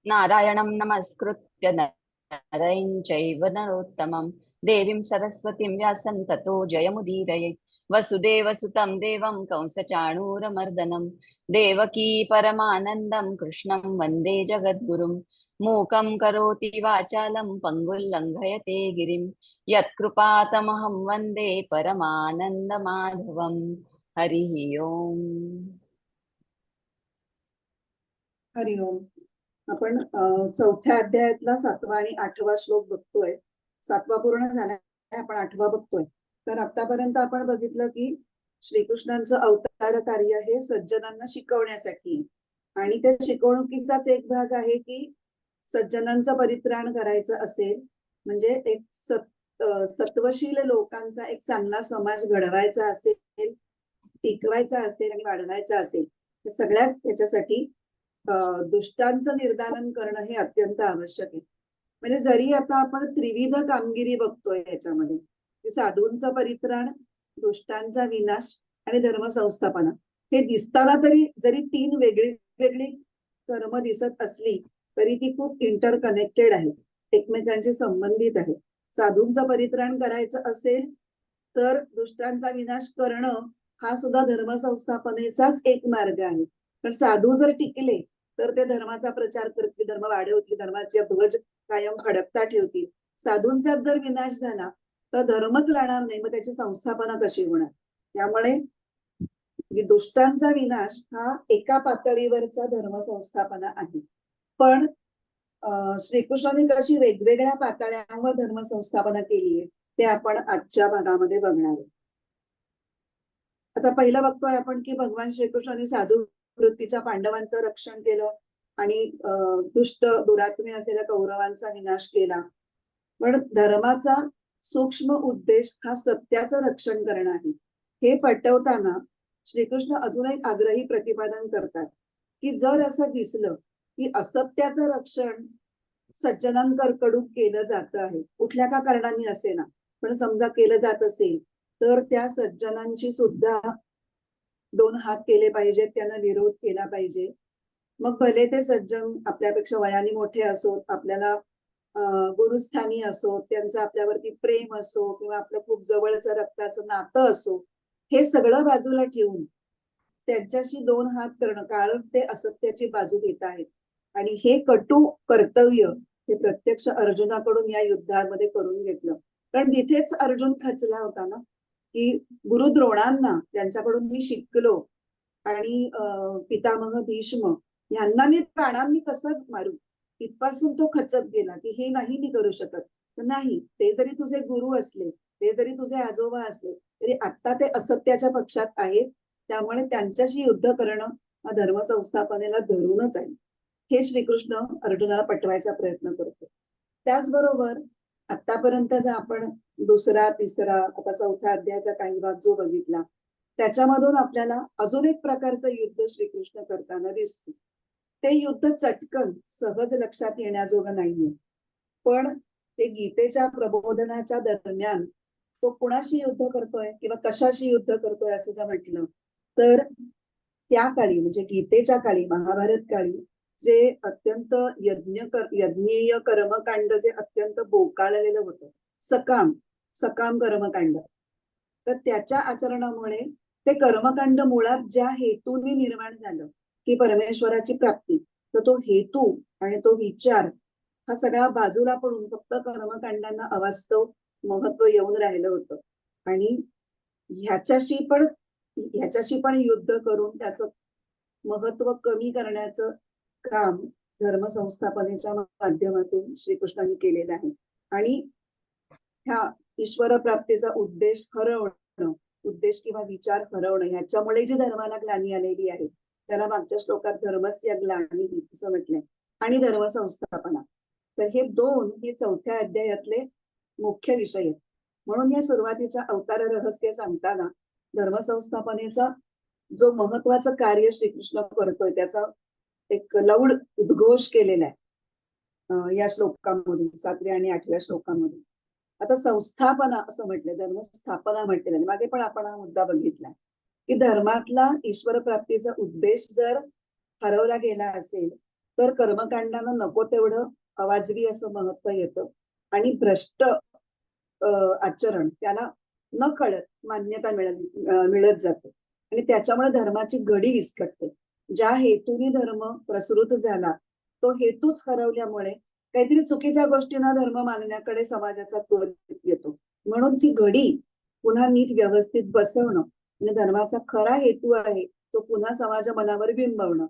नारायणं नमस्कृत्य नरं चैव नरोत्तमं देवीं सरस्वतीं व्यासं ततो जयमुदीरयेत्। वसुदेवसुतं देवं कंसचाणूरमर्दनं देवकी परमानन्दं कृष्णं वन्दे जगद्गुरुं। मूकं करोति वाचालं पङ्गुं लङ्घयते गिरिं यत्कृपातमहं वन्दे परमानन्दमाधवम्। हरिः ओम्। हरिओम. आपण चौथ्या अध्यायातला 7वा आणि 8वा श्लोक बघतोय. 7वा पूर्ण झालाय, आपण 8वा बघतोय. तर आतापर्यंत आपण बघितलं की श्रीकृष्णांचं अवतार कार्य हे सज्जनांना शिकवण्यासाठी, आणि त्या शिकवणुकीचाच एक भाग आहे की सज्जनांचं परित्राण करायचं असेल म्हणजे एक सत्वशील लोकांचा एक चांगला समाज घडवायचा असेल, टिकवायचा असेल आणि वाढवायचा असेल, तर सगळ्याच याच्यासाठी दुष्टांचं निर्दालन करणं हे अत्यंत आवश्यक आहे. म्हणजे जरी आता आपण त्रिविध कामगिरी बघतोय याच्यामध्ये, की साधूंचा परित्राण, दुष्टांचा विनाश आणि धर्मसंस्थापना, हे दिसताना तरी जरी 3 वेगळी वेगळी कर्म दिसत असली तरी ती खूप इंटरकनेक्टेड आहे, एकमेकांशी संबंधित आहे. साधूंचं परित्राण करायचं असेल तर दुष्टांचा विनाश करणं हा सुद्धा धर्मसंस्थापनेचाच एक मार्ग आहे. पण साधू जर टिकले तर ते धर्माचा प्रचार करतील, धर्म वाढवतील, धर्माचे ध्वज कायम फडकता ठेवतील. साधूंचाच जर विनाश झाला तर धर्मच राहणार नाही, मग त्याची संस्थापना कशी होणार? त्यामुळे दुष्टांचा विनाश हा एका पातळीवरचा धर्मसंस्थापना आहे. पण श्रीकृष्णाने कशी वेगवेगळ्या पातळ्यांवर धर्मसंस्थापना केली आहे ते आपण आजच्या भागामध्ये बघणार आहोत. आता पहिलं बघतोय आपण की भगवान श्रीकृष्णाने साधू वृत्तीच्या पांडवांचं रक्षण केलं आणि दुष्ट दुरात्मे असलेल्या कौरवांचा विनाश केला. पण धर्माचा सूक्ष्म उद्देश हा सत्याचं रक्षण करणं आहे. हे पटवताना श्रीकृष्ण अजून एक आग्रही प्रतिपादन करतात की जर असं दिसलं की असत्याचं रक्षण सज्जनांकडून केलं जात आहे, कुठल्या का कारणाने असेना, पण समजा केलं जात असेल तर त्या सज्जनांची सुद्धा 2 हात केले पाहिजेत, त्यांना विरोध केला पाहिजे. मग भले ते सज्जन आपल्यापेक्षा वयाने मोठे असो, आपल्याला गुरुस्थानी असो, त्यांचं आपल्यावरती प्रेम असो किंवा आपलं खूप जवळचं रक्ताचं नातं असो, हे सगळं बाजूला ठेवून त्यांच्याशी 2 हात करणं, कारण ते असत्याची बाजू घेत आहेत. आणि हे कटू कर्तव्य हे प्रत्यक्ष अर्जुनाकडून या युद्धामध्ये करून घेतलं. कारण तिथेच अर्जुन खचला होता ना, की गुरु द्रोणांना त्यांच्याकडून मी शिकलो आणि पितामह भीष्म यांना मी प्राणांनी कसं मारू, इथपासून तो खचत गेला की हे नाही मी करू शकत. तर नाही, ते जरी तुझे गुरु असले, ते जरी तुझे आजोबा असले, तरी आता ते असत्याच्या पक्षात आहेत, त्यामुळे त्यांच्याशी युद्ध करणं हा धर्मसंस्थापनेला धरूनच आहे. हे श्रीकृष्ण अर्जुनाला पटवायचा प्रयत्न करतो. त्याचबरोबर आतापर्यंतचा आपण दुसरा, तिसरा, आता चौथ्या अध्यायाचा काही भाग जो बघितला, त्याच्यामधून आपल्याला अजून एक प्रकारचं युद्ध श्रीकृष्ण करताना दिसतो. ते युद्ध चटकन सहज लक्षात येण्याजोगं नाहीये, पण ते गीतेच्या प्रबोधनाच्या दरम्यान तो कुणाशी युद्ध करतोय किंवा कशाशी युद्ध करतोय असं जर म्हटलं तर त्या काळी म्हणजे गीतेच्या काळी, महाभारत काळी जे अत्यंत यज्ञीय कर्मकांड जे अत्यंत बोकाळलेलं होतं, सकाम सकाम कर्मकांड, तर त्याच्या आचरणामुळे ते कर्मकांड मुळात ज्या हेतूने निर्माण झालं की परमेश्वराची प्राप्ती, तर तो हेतू आणि तो विचार हा सगळा बाजूला पडून फक्त कर्मकांडांना अवास्तव महत्व येऊन राहिलं होतं. आणि ह्याच्याशी पण युद्ध करून त्याचं महत्व कमी करण्याचं काम धर्मसंस्थापनेच्या माध्यमातून श्रीकृष्णांनी केलेलं आहे. आणि ह्या ईश्वर प्राप्तीचा उद्देश हरवणं, उद्देश किंवा विचार हरवणं, ह्याच्यामुळे जी धर्माला ग्लानी आलेली आहे त्याला मागच्या श्लोकात धर्मस्य ग्लानिः असं म्हटलंय, आणि धर्मसंस्थापना. तर हे 2 हे चौथ्या अध्यायातले मुख्य विषय आहेत. म्हणून या सुरुवातीच्या अवतार रहस्य सांगताना धर्मसंस्थापनेचा जो महत्वाचं कार्य श्रीकृष्ण करतोय त्याचा एक लौड उद्घोष केलेला आहे या श्लोकांमधून, 7व्या आणि 8व्या श्लोकांमधून. आता संस्थापना असं म्हटलंय, धर्मस्थापना म्हटलेलं. मागे पण आपण हा मुद्दा बघितला की धर्मातला ईश्वर प्राप्तीचा उद्देश जर हरवला गेला असेल तर कर्मकांडांना नको तेवढं अवाजवी असं महत्व येतं आणि भ्रष्ट आचरण त्याला न कळत मान्यता मिळत जाते आणि त्याच्यामुळे धर्माची घडी विस्कटते. ज्या हेतूने धर्म प्रसृत झाला तो हेतूच हरवल्यामुळे काहीतरी चुकीच्या गोष्टींना धर्म मानण्याकडे समाजाचा कल येतो. म्हणून ती घडी पुन्हा नीट व्यवस्थित बसवणं आणि धर्माचा खरा हेतू आहे तो पुन्हा समाज मनावर बिंबवणं,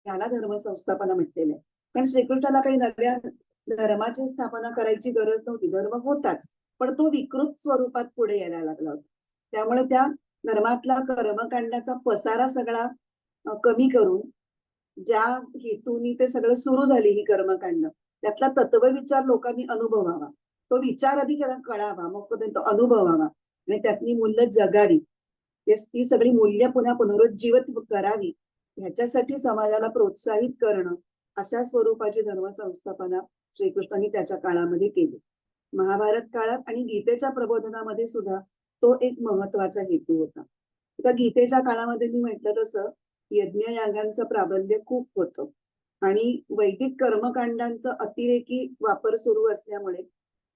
याला धर्म संस्थापना म्हटलेलं आहे. पण श्रीकृष्णाला काही नव्या धर्माची स्थापना करायची गरज नव्हती. धर्म होताच, पण तो विकृत स्वरूपात पुढे यायला लागला होता. त्यामुळे त्या धर्मातला कर्मकांडाचा पसारा सगळा कमी करून ज्या हेतूनी ते सगळं सुरू झाली ही कर्मकांड, त्यातला तत्वविचार लोकांनी अनुभवावा, तो विचार आधी कळावा, मग तो अनुभवावा आणि त्यातली मूल्य जगावी, ती सगळी मूल्य पुन्हा पुनरुज्जीवित करावी, ह्याच्यासाठी समाजाला प्रोत्साहित करणं, अशा स्वरूपाची धर्मसंस्थापना श्रीकृष्णांनी त्याच्या काळामध्ये केली. महाभारत काळात आणि गीतेच्या प्रबोधनामध्ये सुद्धा तो एक महत्वाचा हेतू होता. आता गीतेच्या काळामध्ये मी म्हटलं तसं यज्ञ यागांचं प्राबल्य खूप होतं आणि वैदिक कर्मकांडांचा अतिरेकी वापर सुरू असल्यामुळे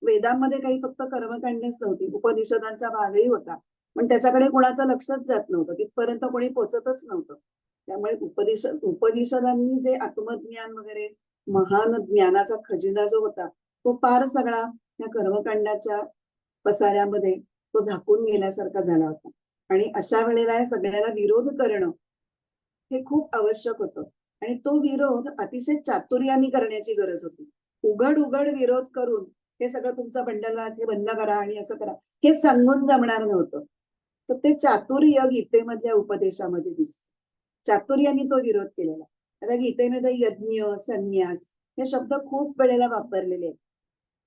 वेदांमध्ये काही फक्त कर्मकांडच नव्हती, उपनिषदांचा भागही होता, पण त्याच्याकडे कोणाचं लक्षच जात नव्हतं, तिथपर्यंत कोणी पोचतच नव्हतं. त्यामुळे उपनिषदांनी जे आत्मज्ञान वगैरे महान ज्ञानाचा खजिना जो होता तो पार सगळा या कर्मकांडाच्या पसाऱ्यामध्ये तो झाकून गेल्यासारखा झाला होता. आणि अशा वेळेला या सगळ्याला विरोध करणं हे खूप आवश्यक होतं आणि तो विरोध अतिशय चातुर्याने करण्याची गरज होती. उघड उघड विरोध करून हे सगळं तुमचा बंडलवाज हे बंद करा आणि असं करा हे सांगून जमणार नव्हतं. तर ते चातुर्य गीतेमधल्या उपदेशामध्ये दिसतं. चातुर्याने तो विरोध केलेला. आता गीतेमध्ये यज्ञ, संन्यास हे शब्द खूप वेळेला वापरलेले आहेत,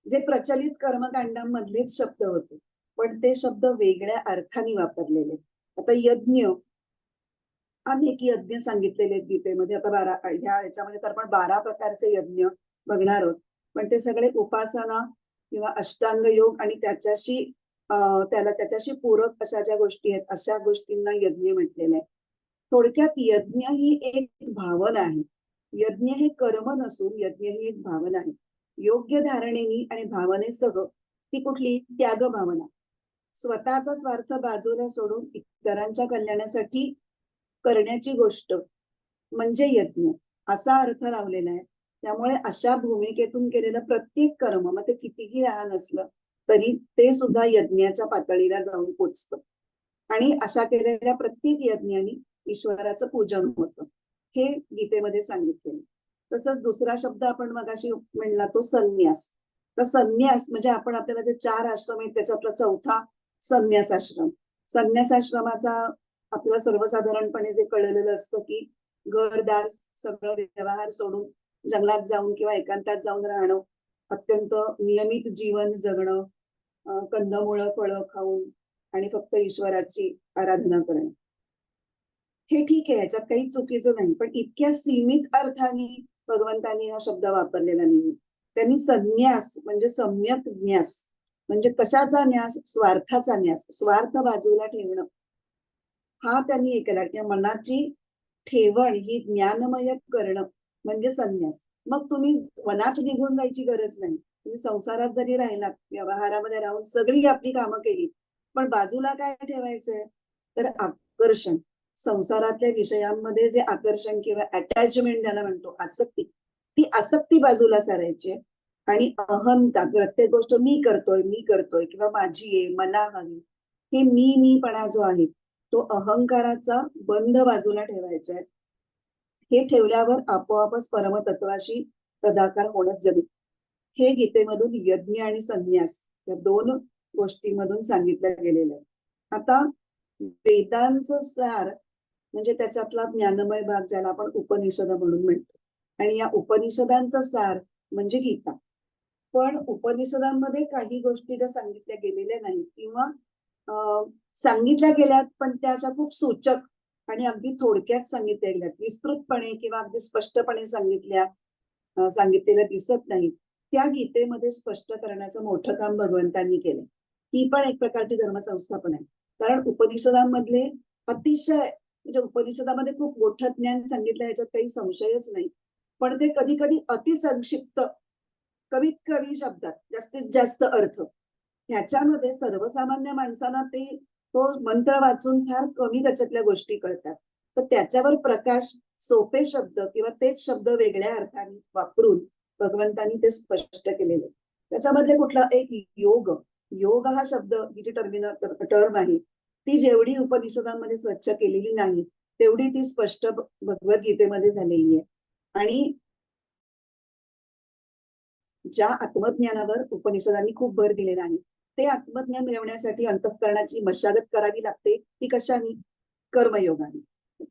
जे प्रचलित कर्मकांडांमधलेच शब्द होते, पण ते शब्द वेगळ्या अर्थाने वापरलेले. आता यज्ञ, अनेक यज्ञ सांगितलेले आहेत गीतेमध्ये. आता ह्याच्यामध्ये तर आपण 12 प्रकारचे यज्ञ बघणार आहोत, पण ते सगळे उपासना किंवा अष्टांग योग आणि त्याच्याशी पूरक अशा ज्या गोष्टी आहेत अशा गोष्टींना यज्ञ म्हटलेलं आहे. थोडक्यात यज्ञ ही एक भावना आहे. यज्ञ हे कर्म नसून यज्ञ ही एक भावना आहे. योग्य धारणेनी आणि भावनेसह ती कुठली त्याग भावना, स्वतःचा स्वार्थ बाजूला सोडून इतरांच्या कल्याणासाठी करण्याची गोष्ट म्हणजे यज्ञ, असा अर्थ लावलेला आहे. त्यामुळे अशा भूमिकेतून केलेलं प्रत्येक कर्म, मग ते कितीही लहान असलं तरी ते सुद्धा यज्ञाच्या पातळीला जाऊन पोचतं आणि अशा केलेल्या प्रत्येक यज्ञाने ईश्वराचं पूजन होतं, हे गीतेमध्ये सांगितलेलं. तसंच दुसरा शब्द आपण मगाशी म्हणला तो संन्यास. तर संन्यास म्हणजे आपण आपल्याला जे 4 आश्रम आहेत त्याच्यातला चौथा संन्यास आश्रम. संन्यास आश्रमाचा आपल्याला सर्वसाधारणपणे जे कळलेलं असतं की घरदार सगळं व्यवहार सोडून जंगलात जाऊन किंवा एकांतात जाऊन राहणं, अत्यंत नियमित जीवन जगणं, कंदमुळं फळं खाऊन आणि फक्त ईश्वराची आराधना करणं. हे ठीक आहे, याच्यात काही चुकीचं नाही, पण इतक्या सीमित अर्थाने भगवंतांनी हा शब्द वापरलेला नाही. त्यांनी संन्यास म्हणजे सम्यक न्यास, म्हणजे कशाचा न्यास? स्वार्थाचा न्यास, स्वार्थ बाजूला ठेवणं, हा त्यांनी हे केला. त्या मनाची ठेवण ही ज्ञानमय करणं म्हणजे संन्यास. मग तुम्ही वनात निघून जायची गरज नाही. तुम्ही संसारात जरी राहिलात, व्यवहारामध्ये राहून सगळी आपली कामं केली, पण बाजूला काय ठेवायचंय? तर आकर्षण, संसारातल्या विषयांमध्ये जे आकर्षण किंवा अटॅचमेंट ज्याला म्हणतो, आसक्ती, ती आसक्ती बाजूला सारायची आणि अहंता, प्रत्येक गोष्ट मी करतोय किंवा माझी आहे, मला हवी, हे मीपणा जो आहे तो अहंकाराचा बंध बाजूला ठेवायचा आहे. हे ठेवल्यावर आपोआपच परमतत्वाशी तदाकार होणंच जमेल. हे गीतेमधून यज्ञ आणि संन्यास या 2 गोष्टींमधून सांगितलं गेलेलं आहे. आता वेदांचं सार म्हणजे त्याच्यातला ज्ञानमय भाग ज्याला आपण उपनिषद म्हणून म्हणतो, आणि या उपनिषदांचा सार म्हणजे गीता. पण उपनिषदांमध्ये काही गोष्टी ज्या सांगितल्या गेलेल्या नाहीत किंवा सांगितल्या गेल्यात पण त्याच्या खूप सूचक आणि अगदी थोडक्यात सांगितल्या गेल्यात, विस्तृतपणे किंवा अगदी स्पष्टपणे सांगितलेल्या दिसत नाहीत, त्या गीतेमध्ये स्पष्ट करण्याचं मोठं काम भगवंतांनी केलं. ही पण एक प्रकारची धर्मसंस्थापना आहे. कारण उपनिषदांमधले अतिशय म्हणजे उपनिषदामध्ये खूप मोठं ज्ञान सांगितलं, याच्यात काही संशयच नाही, पण ते कधी कधी अतिसंक्षिप्त, कमीत कमी शब्दात जास्तीत जास्त अर्थ, ह्याच्यामध्ये सर्वसामान्य माणसांना ते तो मंत्र वाचून फार कमी त्याच्यातल्या गोष्टी कळतात. तर त्याच्यावर प्रकाश, सोपे शब्द किंवा तेच शब्द वेगळ्या अर्थाने वापरून भगवंतांनी ते स्पष्ट केलेले. त्याच्यामधले कुठला एक योग, योग हा शब्द, ही जी टर्म आहे ती जेवढी उपनिषदांमध्ये स्वच्छ केलेली नाही तेवढी ती स्पष्ट भगवद्गीतेमध्ये झालेली आहे. आणि ज्या आत्मज्ञानावर उपनिषदांनी खूप भर दिलेला आहे, ते आत्मज्ञान मिळवण्यासाठी अंतःकरणाची मशागत करावी लागते. ती कशाने? कर्मयोगाने.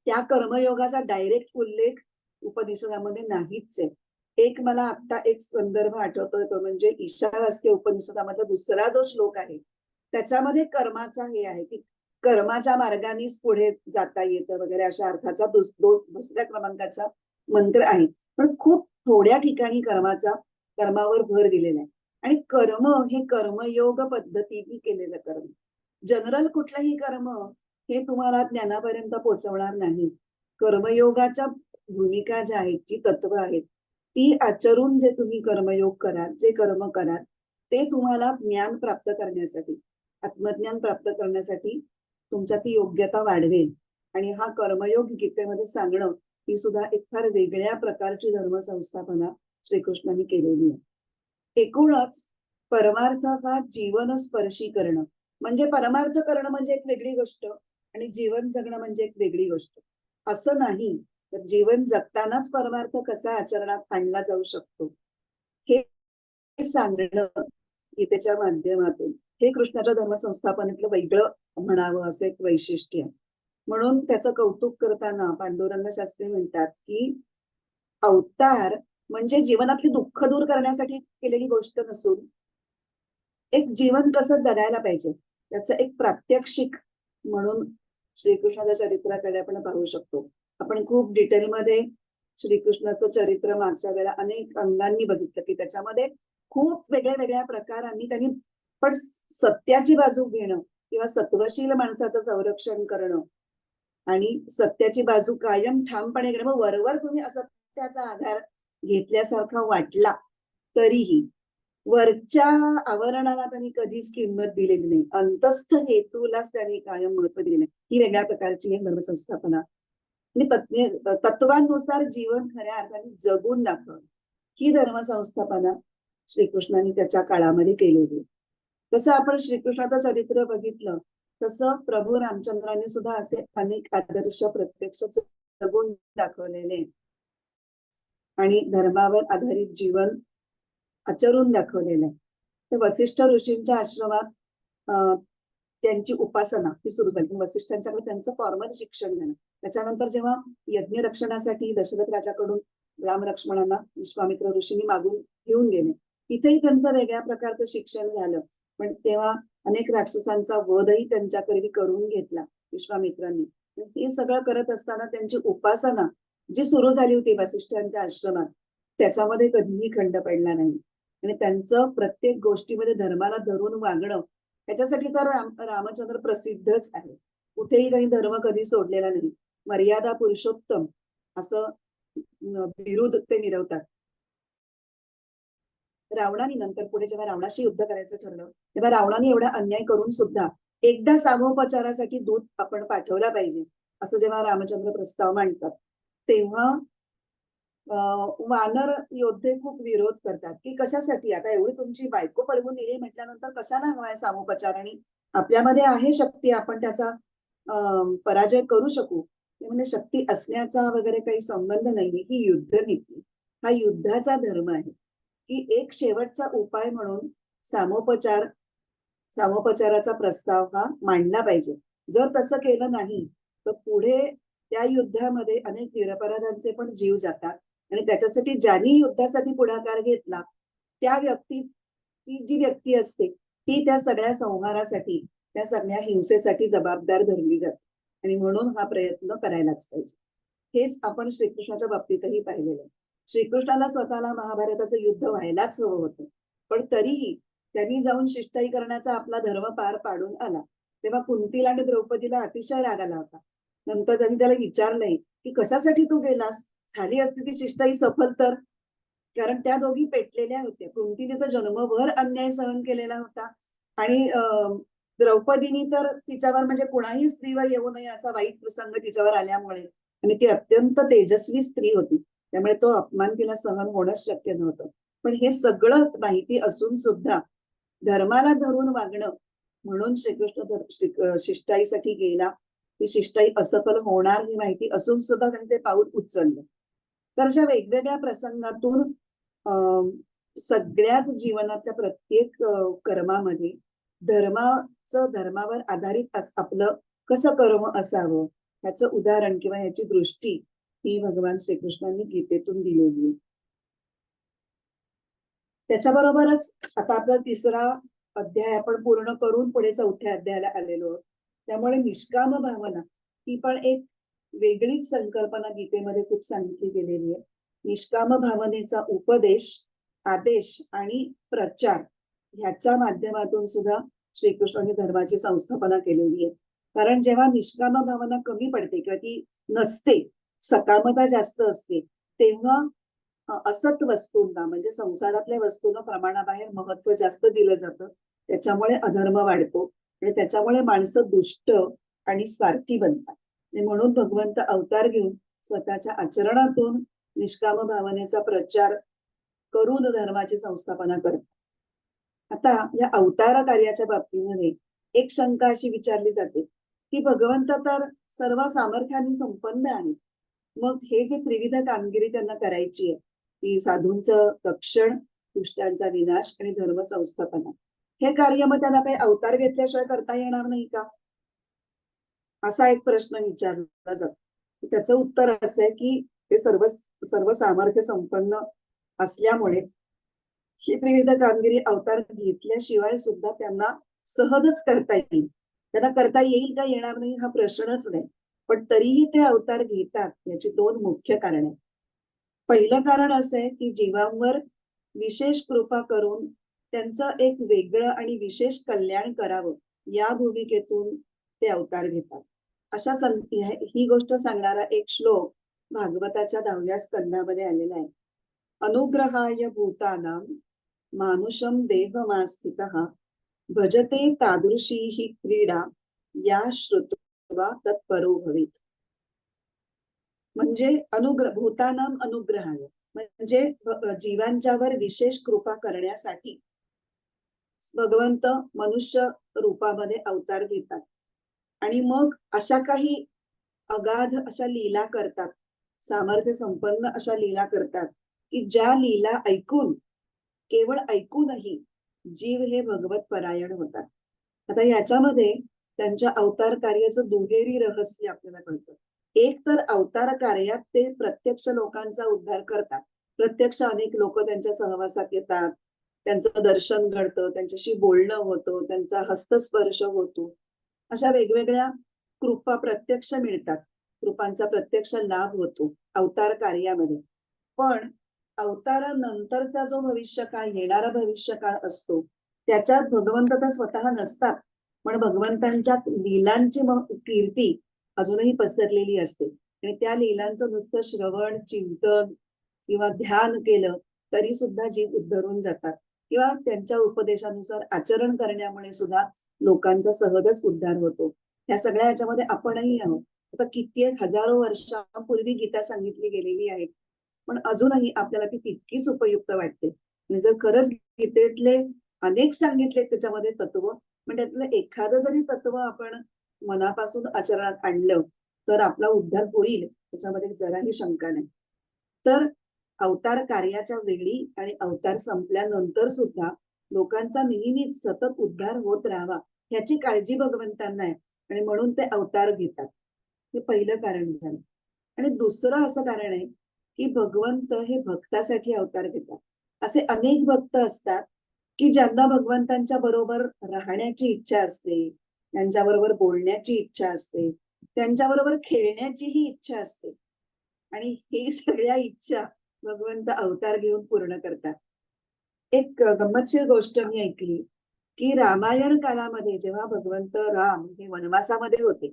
त्या कर्मयोगाचा डायरेक्ट उल्लेख उपनिषदामध्ये नाहीच आहे. एक मला आता एक संदर्भ आठवतोय, तो म्हणजे ईशावास्य उपनिषदामधला दुसरा जो श्लोक आहे त्याच्यामध्ये कर्माचा हे आहे की कर्माच्या मार्गानेच पुढे जाता येतं वगैरे अशा अर्थाचा दुसऱ्या क्रमांकाचा मंत्र आहे. पण खूप थोड्या ठिकाणी कर्मावर भर दिलेला आहे. आणि कर्म हे कर्मयोग पद्धतीने केलेलं कर्म, जनरल कुठलंही कर्म हे तुम्हाला ज्ञानापर्यंत पोहोचवणार नाही. कर्मयोगाच्या भूमिका ज्या आहेत, जी तत्व आहेत, ती आचरून जे तुम्ही कर्मयोग कराल, जे कर्म कराल, ते तुम्हाला ज्ञान प्राप्त करण्यासाठी, आत्मज्ञान प्राप्त करण्यासाठी तुमच्या ती योग्यता वाढवेल. आणि हा कर्मयोग गीतेमध्ये सांगणं ही सुद्धा एक फार वेगळ्या प्रकारची धर्मसंस्थापना श्रीकृष्णांनी केलेली आहे. एकूणच परमार्थ हा जीवन स्पर्शी करणं, म्हणजे परमार्थ करणं म्हणजे एक वेगळी गोष्ट आणि जीवन जगणं म्हणजे एक वेगळी गोष्ट असं नाही. तर जीवन जगतानाच परमार्थ कसा आचरणात आणला जाऊ शकतो हे सांगणं गीतेच्या माध्यमातून हे कृष्णाच्या धर्मसंस्थापनेतलं वेगळं म्हणावं असं एक वैशिष्ट्य आहे. म्हणून त्याचं कौतुक करताना पांडुरंग शास्त्री म्हणतात की अवतार म्हणजे जीवनातली दुःख दूर करण्यासाठी केलेली गोष्ट नसून एक जीवन कसं जगायला पाहिजे त्याचं एक प्रात्यक्षिक म्हणून श्रीकृष्णाच्या चरित्राकडे आपण पाहू शकतो. आपण खूप डिटेलमध्ये श्रीकृष्णाचं चरित्र मागच्या वेळेला अनेक अंगांनी बघितलं की त्याच्यामध्ये खूप वेगळ्या वेगळ्या प्रकारांनी त्यांनी पण सत्याची बाजू घेणं किंवा सत्वशील माणसाचं संरक्षण करणं आणि सत्याची बाजू कायम ठामपणे घेणं. मग वरवर तुम्ही असत्याचा आधार घेतल्यासारखा वाटला तरीही वरच्या आवरणाला त्यांनी कधीच किंमत दिलेली नाही, अंतस्थ हेतूलाच त्यांनी कायम महत्व दिले नाही. ही वेगळ्या प्रकारची एक धर्मसंस्थापना आणि तत्वानुसार जीवन खऱ्या अर्थाने जगून दाखवणं ही धर्मसंस्थापना श्रीकृष्णाने त्याच्या काळामध्ये केलेली. तसं आपण श्रीकृष्णाचं चरित्र बघितलं तसं प्रभू रामचंद्रांनी सुद्धा असे अनेक आदर्श प्रत्यक्ष जगून दाखवलेले आणि धर्मावर आधारित जीवन आचरून दाखवलेलं आहे. तर वसिष्ठ ऋषींच्या आश्रमात त्यांची उपासना ही सुरू झाली. वसिष्ठांच्याकडे त्यांचं फॉर्मल शिक्षण झालं. त्याच्यानंतर जेव्हा यज्ञ रक्षणासाठी दशरथ राजाकडून राम लक्ष्मणांना विश्वामित्र ऋषींनी मागून घेऊन गेले, तिथेही त्यांचं वेगळ्या प्रकारचं शिक्षण झालं. पण तेव्हा अनेक राक्षसांचा वधही त्यांच्याकरवी करून घेतला विश्वामित्रांनी. हे सगळं करत असताना त्यांची उपासना जी सुरू झाली होती वसिष्ठांच्या आश्रमात त्याच्यामध्ये कधीही खंड पडला नाही. आणि त्यांचं प्रत्येक गोष्टीमध्ये धर्माला धरून वागणं त्याच्यासाठी तर रामचंद्र प्रसिद्धच आहे. कुठेही त्यांनी धर्म कधी सोडलेला नाही. मर्यादा पुरुषोत्तम असं बिरुद ते मिरवतात. रावणाने नंतर पुढे जेव्हा रावणाशी युद्ध करायचं ठरलं तेव्हा रावणाने एवढा अन्याय करून सुद्धा एकदा सामोपचारासाठी दूत आपण पाठवला पाहिजे असं जेव्हा रामचंद्र प्रस्ताव मांडतात तेव्हा वानर योद्धे खूप विरोध करतात की कशासाठी, आता एवढी तुमची बायको पळवून नेली म्हटल्यानंतर कशाला हवाय सामोपचार, आणि आपल्यामध्ये आहे शक्ती, आपण त्याचा पराजय करू शकू. म्हणजे शक्ती असण्याचा वगैरे काही संबंध नाहीये. ही युद्ध नीती, हा युद्धाचा धर्म आहे की एक शेवटचा उपाय म्हणून सामोपचाराचा प्रस्ताव हा मांडला पाहिजे. जर तसं केलं नाही तर पुढे त्या युद्धामध्ये अनेक निरपराधांचे पण जीव जातात आणि त्याच्यासाठी ज्यांनी युद्धासाठी पुढाकार घेतला त्या ती जी व्यक्ती असते ती त्या सगळ्या संहारासाठी, त्या सगळ्या हिंसेसाठी जबाबदार धरली जाते. आणि म्हणून हा प्रयत्न करायलाच पाहिजे. हेच आपण श्रीकृष्णाच्या बाबतीतही पाहिलेलं आहे. श्रीकृष्णाला स्वतःला महाभारताचं युद्ध व्हायलाच हवं होतं, पण तरीही त्यांनी जाऊन शिष्टाई करण्याचा आपला धर्म पार पाडून आला. तेव्हा कुंतीला आणि द्रौपदीला अतिशय राग आला होता. नंतर त्यांनी त्याला विचारलंय की कशासाठी तू गेलास, झाली असती ती शिष्टाई सफल तर, कारण त्या दोघी पेटलेल्या होत्या. कुंतीने तर जन्मभर अन्याय सहन केलेला होता आणि द्रौपदीनी तर तिच्यावर म्हणजे कुणाही स्त्रीवर येऊ नये असा वाईट प्रसंग तिच्यावर आल्यामुळे, आणि ती अत्यंत तेजस्वी स्त्री होती, त्यामुळे तो अपमान तिला सहन होणंच शक्य नव्हतं. पण हे सगळं माहिती असून सुद्धा धर्माला धरून वागणं म्हणून श्रीकृष्ण शिष्टाईसाठी गेला. ती शिष्टाई असफल होणार ही माहिती असून सुद्धा त्यांनी ते पाऊल उचललं. तर अशा वेगवेगळ्या प्रसंगातून सगळ्याच जीवनातल्या प्रत्येक कर्मामध्ये धर्मावर आधारित आपलं कसं कर्म असावं ह्याचं उदाहरण किंवा ह्याची दृष्टी ही भगवान श्रीकृष्णांनी गीतेतून दिलेली आहे. त्याच्याबरोबरच आता आपला 3रा अध्याय आपण पूर्ण करून पुढे 4थ्या अध्यायाला आलेलो आहोत. त्यामुळे निष्काम भावना ही पण एक वेगळीच संकल्पना गीतेमध्ये खूप सांगितली गेलेली आहे. निष्काम भावनेचा उपदेश, आदेश आणि प्रचार ह्याच्या माध्यमातून सुद्धा श्रीकृष्णांनी धर्माची संस्थापना केलेली आहे. कारण जेव्हा निष्काम भावना कमी पडते किंवा ती नसते, सकामता जास्त असते, तेव्हा असत वस्तूंना म्हणजे संसारातल्या वस्तूंना प्रमाणाबाहेर महत्व जास्त दिलं जातं. त्याच्यामुळे अधर्म वाढतो आणि त्याच्यामुळे माणसं दुष्ट आणि स्वार्थी बनतात. म्हणून भगवंत अवतार घेऊन स्वतःच्या आचरणातून निष्काम भावनेचा प्रचार करून धर्माची संस्थापना करतात. आता या अवतार कार्याच्या बाबतीमध्ये एक शंका अशी विचारली जाते की भगवंत तर सर्व सामर्थ्याने संपन्न आहे, मग हे जे त्रिविध कामगिरी त्यांना करायची आहे की साधूंचं रक्षण, दुष्टांचा विनाश आणि धर्म संस्थापना, हे कार्य मग त्यांना काही अवतार घेतल्याशिवाय करता येणार नाही का, असा एक प्रश्न विचारला जातो. त्याचं उत्तर असं आहे की ते सर्व सामर्थ्य संपन्न असल्यामुळे ही त्रिविध कामगिरी अवतार घेतल्याशिवाय सुद्धा त्यांना सहजच करता येईल. त्यांना करता येईल का येणार नाही हा प्रश्नच नाही, पण तरीही ते अवतार घेतात याची 2 मुख्य कारण आहेत. पहिलं कारण असं आहे की जीवांवर विशेष कृपा करून त्यांचं एक वेगळं आणि विशेष कल्याण करावं या भूमिकेतून ते अवतार घेतात. ही गोष्ट सांगणारा एक श्लोक भागवताच्या 10व्या स्कंदामध्ये आलेला आहे. अनुग्रहाय भूतानां मानुषम देहमास्थितः भजते तादृशी ही क्रीडा या श्रुत्वा तत्परो भवेत. म्हणजे भूतानाम अनुग्रहाय म्हणजे जीवांच्यावर विशेष कृपा करण्यासाठी भगवंत मनुष्य रूपामध्ये अवतार घेतात आणि मग अशा काही अगाध अशा लीला करतात, सामर्थ्य संपन्न अशा लीला करतात की ज्या लीला ऐकून, केवळ ऐकूनही जीव हे भगवत परायण होतात. आता याच्यामध्ये त्यांच्या अवतार कार्याचं दुहेरी रहस्य आपल्याला कळतं. एक तर अवतार कार्यात ते प्रत्यक्ष लोकांचा उद्धार करतात. प्रत्यक्ष अनेक लोक त्यांच्या सहवासात येतात, त्यांचं दर्शन घडतं, त्यांच्याशी बोलणं होतं, त्यांचा हस्तस्पर्श होतो. अशा वेगवेगळ्या कृपा प्रत्यक्ष मिळतात, कृपांचा प्रत्यक्ष लाभ होतो अवतार कार्यामध्ये. पण अवतारानंतरचा जो भविष्यकाळ, येणारा भविष्यकाळ असतो त्याच्यात भगवंत तर स्वतः नसतात, पण भगवंतांच्या लीलांची कीर्ती अजूनही पसरलेली असते आणि त्या लीलांचं नुसतं श्रवण, चिंतन किंवा ध्यान केलं तरी सुद्धा जीव उद्धरून जातात किंवा त्यांच्या उपदेशानुसार आचरण करण्यामुळे सुद्धा लोकांचा सहजच उद्धार होतो. ह्या सगळ्या ह्याच्यामध्ये आपणही आहोत. आता कित्येक हजारो वर्षांपूर्वी गीता सांगितली गेलेली आहे, पण अजूनही आपल्याला ती तितकीच उपयुक्त वाटते. आणि जर खरंच गीतेतले अनेक सांगितले त्याच्यामध्ये तत्व, पण त्यातलं एखादं जरी तत्व आपण मनापासून आचरणात आणलं तर आपला उद्धार होईल त्याच्यामध्ये जराही शंका नाही. तर अवतार कार्याच्या वेळी आणि अवतार संपल्यानंतर सुद्धा लोकांचा नेहमीच सतत उद्धार होत राहावा ह्याची काळजी भगवंतांना आहे आणि म्हणून ते अवतार घेतात. हे पहिलं कारण झालं. आणि दुसरं असं कारण आहे की भगवंत हे भक्तासाठी अवतार घेतात. असे अनेक भक्त असतात की ज्यांना भगवंतांच्या बरोबर राहण्याची इच्छा असते, त्यांच्याबरोबर बोलण्याची इच्छा असते, त्यांच्याबरोबर खेळण्याचीही इच्छा असते आणि ही सगळ्या इच्छा भगवंत अवतार घेऊन पूर्ण करतात. एक गंमतशीर गोष्ट मी ऐकली की रामायण कालामध्ये जेव्हा भगवंत राम हे वनवासामध्ये होते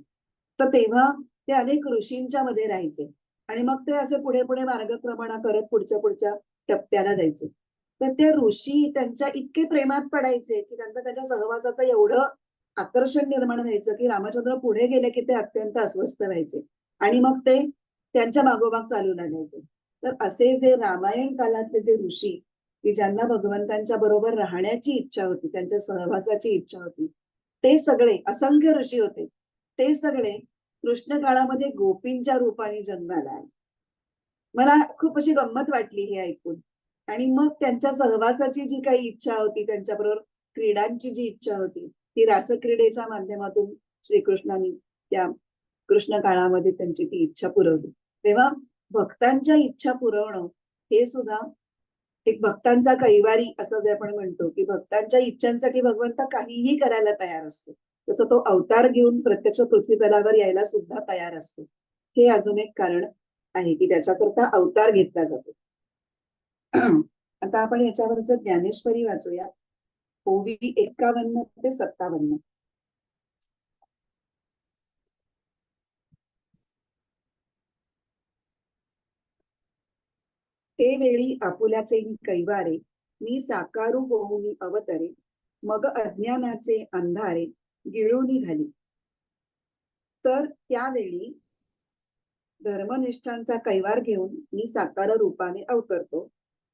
तर तेव्हा ते अनेक ऋषींच्या मध्ये राहायचे आणि मग ते असे पुढे पुढे मार्गक्रमणा करत पुढच्या टप्प्याला जायचे. तर ते ऋषी त्यांच्या इतके प्रेमात पडायचे की त्यांना त्याच्या सहवासाचं एवढं आकर्षण निर्माण व्हायचं की रामचंद्र पुढे गेले की ते अत्यंत अस्वस्थ व्हायचे आणि मग ते त्यांच्या मागोमाग चालू लागायचे. तर असे जे रामायण कालातले जे ऋषी की ज्यांना भगवंतांच्या बरोबर राहण्याची इच्छा होती, त्यांच्या सहवासाची इच्छा होती, ते सगळे असंख्य ऋषी होते. ते सगळे कृष्ण काळामध्ये गोपींच्या रूपाने जन्माला आले. मला खूप अशी गंमत वाटली हे ऐकून. आणि मग त्यांच्या सहवासाची जी काही इच्छा होती, त्यांच्याबरोबर क्रीडांची जी इच्छा होती, ती रासक्रीडेच्या माध्यमातून श्रीकृष्णांनी त्या कृष्ण काळामध्ये त्यांची ती इच्छा पुरवली. तेव्हा भक्तांच्या इच्छा पुरवणं हे सुद्धा एक भक्तांचा कैवारी असं जे आपण म्हणतो, की भक्तांच्या इच्छांसाठी भगवंत काहीही करायला तयार असतो. तसं तो अवतार घेऊन प्रत्यक्ष पृथ्वी तलावर यायला सुद्धा तयार असतो. हे अजून एक कारण आहे की त्याच्याकरता अवतार घेतला जातो. आता आपण याच्यावरच ज्ञानेश्वरी वाचूया. ओवी 51 ते 57. ते वेळी आपुल्याचे कैवारे मी साकारू होऊनी अवतरे मग अज्ञानाचे अंधारे गिळून घाली. तर त्यावेळी धर्मनिष्ठांचा कैवार घेऊन मी साकार रूपाने अवतरतो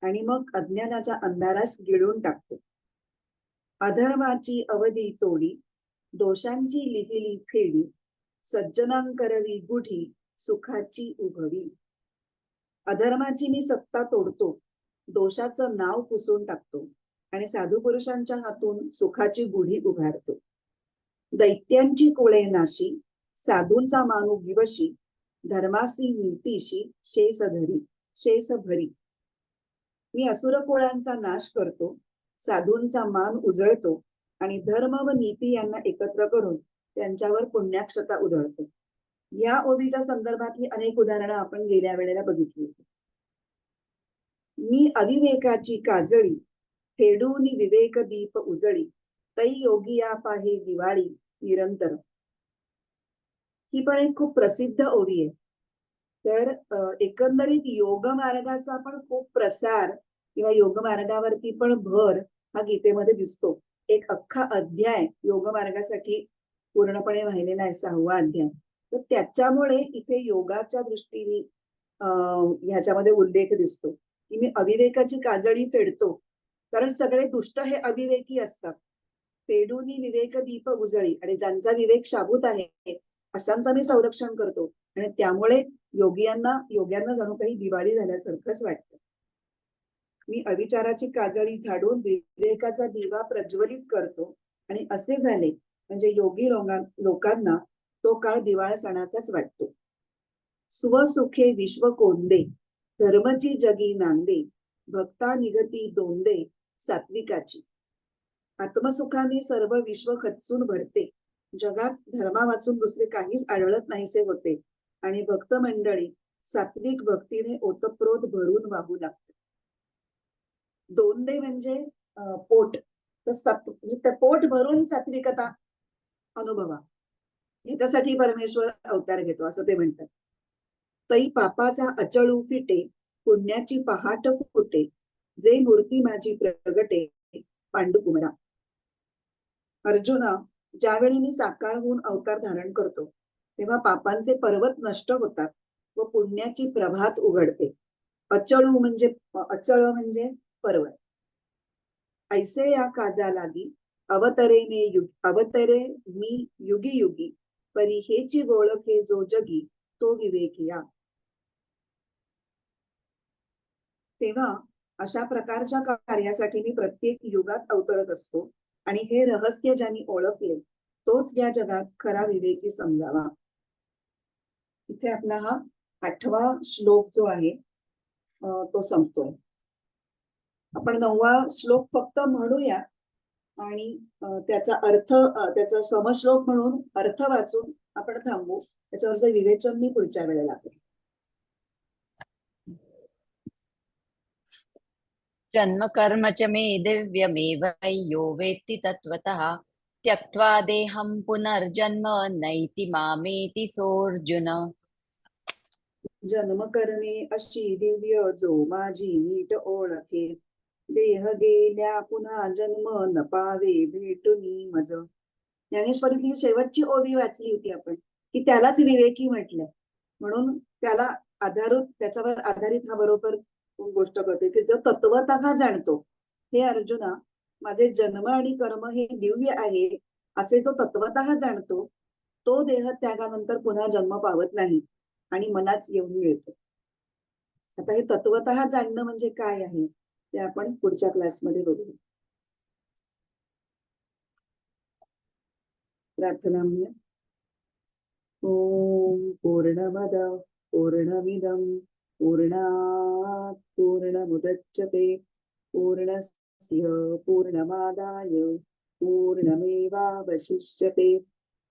आणि मग अज्ञानाच्या अंधारास गिळून टाकतो. अधर्माची अवधी तोडी दोषांची लिहिली फेडी सज्जनांकरवी गुढी सुखाची उघडी. अधर्माची मी सत्ता तोडतो, दोषाचं नाव पुसून टाकतो आणि साधू पुरुषांच्या हातून सुखाची गुढी उभारतो. दैत्यांची कोळे नाशी साधूंचा मानू दिवशी धर्मासी नीतीशी शेष धरी शेष भरी. मी असुर कोळ्यांचा नाश करतो, साधूंचा मान उजळतो आणि धर्म व नीती यांना एकत्र करून त्यांच्यावर पुण्याक्षता उधळतो. या ओवीच्या संदर्भातली अनेक उदाहरणं आपण गेल्या वेळेला बघितली. मी अविवेकाची काजळी फेडून विवेक दीप उजळी तै योगिया पाहे दिवाळी निरंतर. ही पण एक खूप प्रसिद्ध ओवी आहे. तर एकंदरीत योग मार्गाचा पण खूप प्रसार किंवा योग मार्गावरती पण भर हा गीतेमध्ये दिसतो. एक अख्खा अध्याय योग मार्गासाठी पूर्णपणे वाहिलेला आहे, 6वा अध्याय. तर त्याच्यामुळे इथे योगाच्या दृष्टीने ह्याच्यामध्ये उल्लेख दिसतो की मी अविवेकाची काजळी फेडतो, कारण सगळे दुष्ट हे अविवेकी असतात. फेडूनी विवेक दीप उजळी, आणि ज्यांचा विवेक शाबूत आहे अशांचा मी संरक्षण करतो आणि त्यामुळे योग्यांना जणू काही दिवाळी झाल्यासारखंच वाटतं. मी अविचाराची काजळी झाडून विवेकाचा दिवा प्रज्वलित करतो आणि असे झाले म्हणजे योगी लोकांना तो काळ दिवाळ सणाचाच वाटतो. स्वसुखे विश्व कोंदे धर्मची जगी नांदे भक्ता निगती दोंदे सात्विकाची. आत्मसुखाने सर्व विश्व खच्चून भरते, जगात धर्मा वाचून दुसरे काहीच आढळत नाहीसे होते आणि भक्त मंडळी सात्विक भक्तीने ओतप्रोत भरून वाहू लागते. दोंदे म्हणजे पोट, तर पोट भरून सात्विकता अनुभवा, ह्याच्यासाठी परमेश्वर अवतार घेतो असं ते म्हणतात. तै पापाचा अचळू फिटे पुण्याची पहाट फुटे जे मूर्ती माझी प्रगटे पांडुकुमरा. अर्जुना, ज्यावेळी मी साकार होऊन अवतार धारण करतो तेव्हा पापांचे पर्वत नष्ट होतात व पुण्याची प्रभात उघडते. अचळ म्हणजे पर्वत. ऐसे या काजा लागी अवतरे मी युगी युगी परी हेची ओळखे जो जगी तो विवेकिया. तेव्हा अशा प्रकारच्या कार्यासाठी मी प्रत्येक युगात अवतरत असतो आणि हे रहस्य ज्यांनी ओळखले तोच या जगात खरा विवेकी समजावा. इथे आपला हा 8वा श्लोक जो आहे तो संपतोय. आपण 9वा श्लोक फक्त म्हणूया आणि त्याचा अर्थ, त्याचा समश्लोक म्हणून अर्थ वाचून आपण थांबू. त्याच्यावरचं विवेचन मी पुढच्या वेळेला करेन. जन्म कर्म च मे दिव्यमेव यो वेत्ति तत्त्वतः त्यक्त्वा देहं पुनर्जन्म नैति मामेति सोऽर्जुन. जन्म करणे अशी दिव्य जो माझी नीट ओळखे, देह गेल्या पुन्हा जन्म न पावे भेटुनी मज. ज्ञानेश्वरीतली शेवटची ओवी वाचली होती आपण, की त्यालाच विवेकी म्हटलंय. म्हणून त्याला त्याच्यावर आधारित हा बरोबर गोष्ट करते की जो तत्वतः जाणतो, हे अर्जुना, माझे जन्म आणि कर्म हे दिव्य आहे असे जो तत्वतः जाणतो, तो देह त्यागानंतर पुन्हा जन्म पावत नाही आणि मलाच येऊन मिळतो. आता हे तत्वतः जाणणं म्हणजे काय आहे ते आपण पुढच्या क्लासमध्ये बघू. प्रार्थना म्हणूया. ओम पूर्णमद पूर्णमिदं पूर्णात् पूर्णमुदच्यते पूर्णस्य पूर्णमादाय पूर्णमेवावशिष्यते.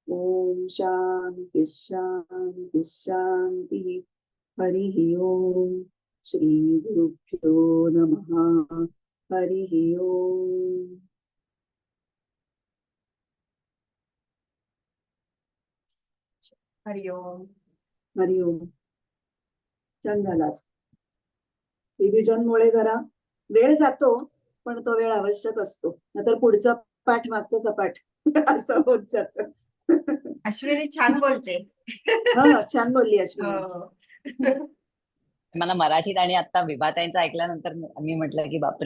ओम शांती शांती शांती. हरिः ओम. श्री गुरुभ्यो नमः. हरिः ओम. हरिओम. हरिओम. छान झालाच. रिव्हिजनमुळे जरा वेळ जातो, पण तो वेळ आवश्यक असतो, नाहीतर पुढचा पाठ मागचा सपाठ असं होत जात. अश्विनी छान बोलते. हा, छान बोलली अश्विनी. हो. मला मराठीत आणि आता विभाताईंचं ऐकल्यानंतर मी म्हटलं की बापरे,